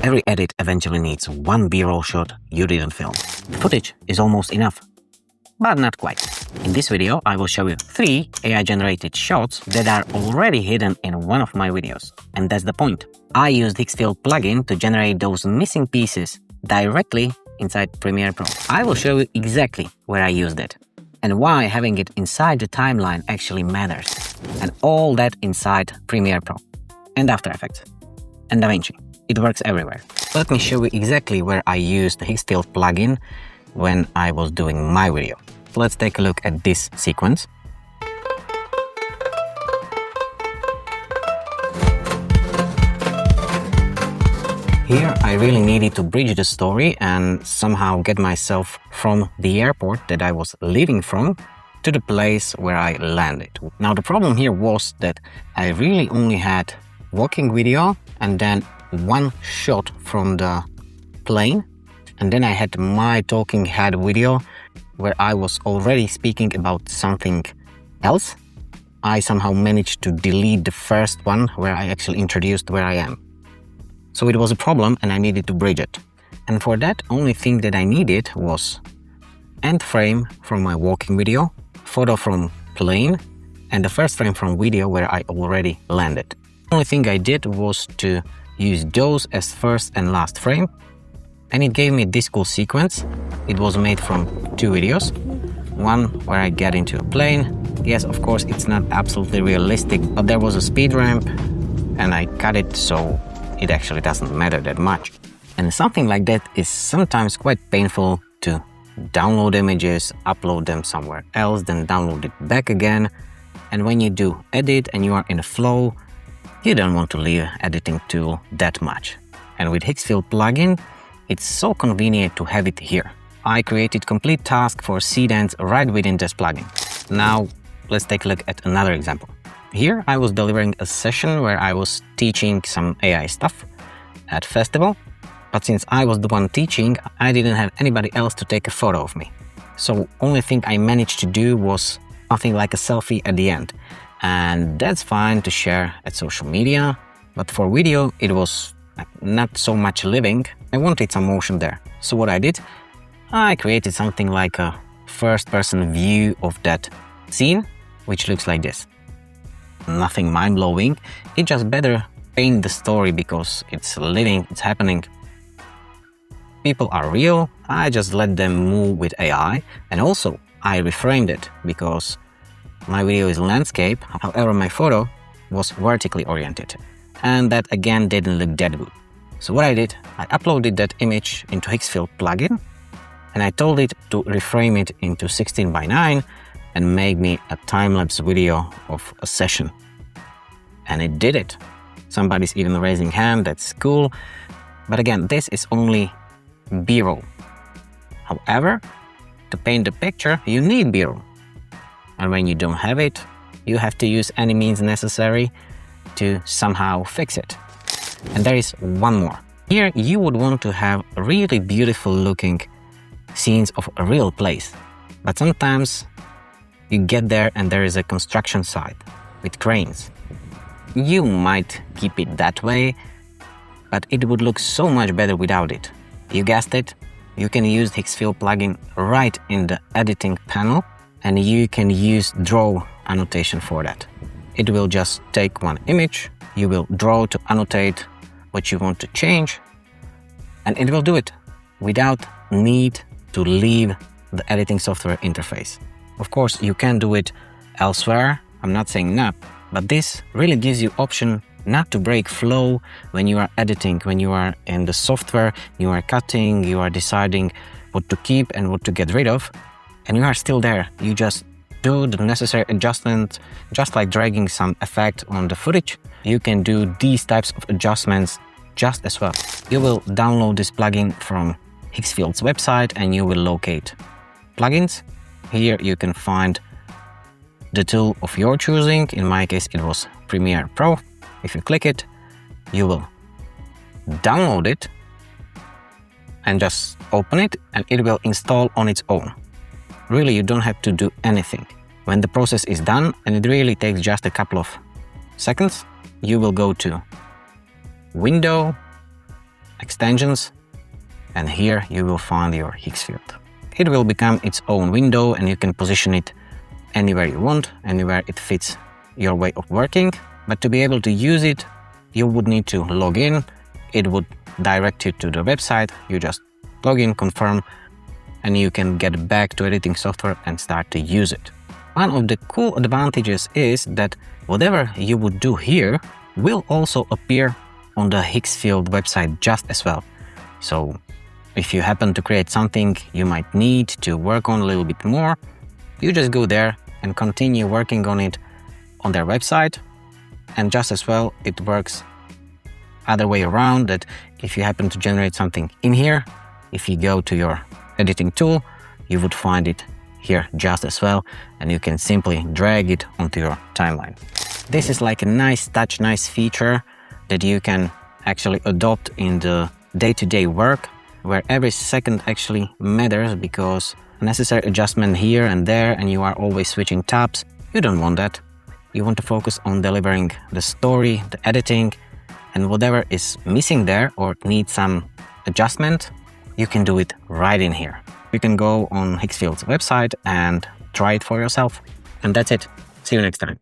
Every edit eventually needs one B-roll shot you didn't film. The footage is almost enough, but not quite. In this video, I will show you 3 AI-generated shots that are already hidden in one of my videos. And that's the point. I used Higgsfield plugin to generate those missing pieces directly inside Premiere Pro. I will show you exactly where I used it and why having it inside the timeline actually matters. And all that inside Premiere Pro and After Effects and DaVinci. It works everywhere. Let me show you exactly where I used the Higgsfield plugin when I was doing my video. So let's take a look at this sequence. Here I really needed to bridge the story and somehow get myself from the airport that I was leaving from to the place where I landed. Now the problem here was that I really only had walking video and then one shot from the plane, and then I had my talking head video where I was already speaking about something else. I somehow managed to delete the first one where I actually introduced where I am. So it was a problem and I needed to bridge it. And for that, only thing that I needed was end frame from my walking video, photo from plane, and the first frame from video where I already landed. The only thing I did was to use those as first and last frame, and it gave me this cool sequence. It was made from 2 videos. One where I get into a plane. Yes, of course, it's not absolutely realistic, but there was a speed ramp and I cut it so it actually doesn't matter that much. And something like that is sometimes quite painful to download images, upload them somewhere else, then download it back again. And when you do edit and you are in a flow, you don't want to leave editing tool that much. And with Higgsfield plugin, it's so convenient to have it here. I created complete task for seed ends right within this plugin. Now, let's take a look at another example. Here I was delivering a session where I was teaching some AI stuff at festival, but since I was the one teaching, I didn't have anybody else to take a photo of me. So only thing I managed to do was something like a selfie at the end. And that's fine to share at social media, but for video it was not so much living. I wanted some motion there. So what I did, I created something like a first-person view of that scene, which looks like this. Nothing mind-blowing, it just better paint the story because it's living, it's happening. People are real, I just let them move with AI, and also I reframed it because my video is landscape, however my photo was vertically oriented. And that again didn't look that good. So what I did, I uploaded that image into Higgsfield plugin and I told it to reframe it into 16:9 and make me a time-lapse video of a session. And it did it. Somebody's even raising hand, that's cool. But again, this is only B-roll. However, to paint the picture, you need B-roll. And when you don't have it, you have to use any means necessary to somehow fix it. And there is one more. Here you would want to have really beautiful looking scenes of a real place. But sometimes you get there and there is a construction site with cranes. You might keep it that way, but it would look so much better without it. You guessed it, you can use Higgsfield plugin right in the editing panel, and you can use draw annotation for that. It will just take one image, you will draw to annotate what you want to change, and it will do it without need to leave the editing software interface. Of course, you can do it elsewhere, I'm not saying not, but this really gives you option not to break flow when you are editing, when you are in the software, you are cutting, you are deciding what to keep and what to get rid of, and you are still there. You just do the necessary adjustment, just like dragging some effect on the footage. You can do these types of adjustments just as well. You will download this plugin from Higgsfield's website and you will locate plugins. Here you can find the tool of your choosing. In my case, it was Premiere Pro. If you click it, you will download it and just open it and it will install on its own. Really, you don't have to do anything. When the process is done, and it really takes just a couple of seconds, you will go to Window, extensions, and here you will find your Higgsfield. It will become its own window and you can position it anywhere you want, anywhere it fits your way of working. But to be able to use it, you would need to log in. It would direct you to the website. You just log in, confirm, and you can get back to editing software and start to use it. One of the cool advantages is that whatever you would do here will also appear on the Higgsfield website just as well. So if you happen to create something you might need to work on a little bit more, you just go there and continue working on it on their website. And just as well, it works other way around, that if you happen to generate something in here, if you go to your editing tool, you would find it here just as well, and you can simply drag it onto your timeline. This is like a nice touch, nice feature that you can actually adopt in the day-to-day work, where every second actually matters, because unnecessary adjustment here and there and you are always switching tabs. You don't want that. You want to focus on delivering the story, the editing, and whatever is missing there or needs some adjustment, you can do it right in here. You can go on Higgsfield's website and try it for yourself. And that's it. See you next time.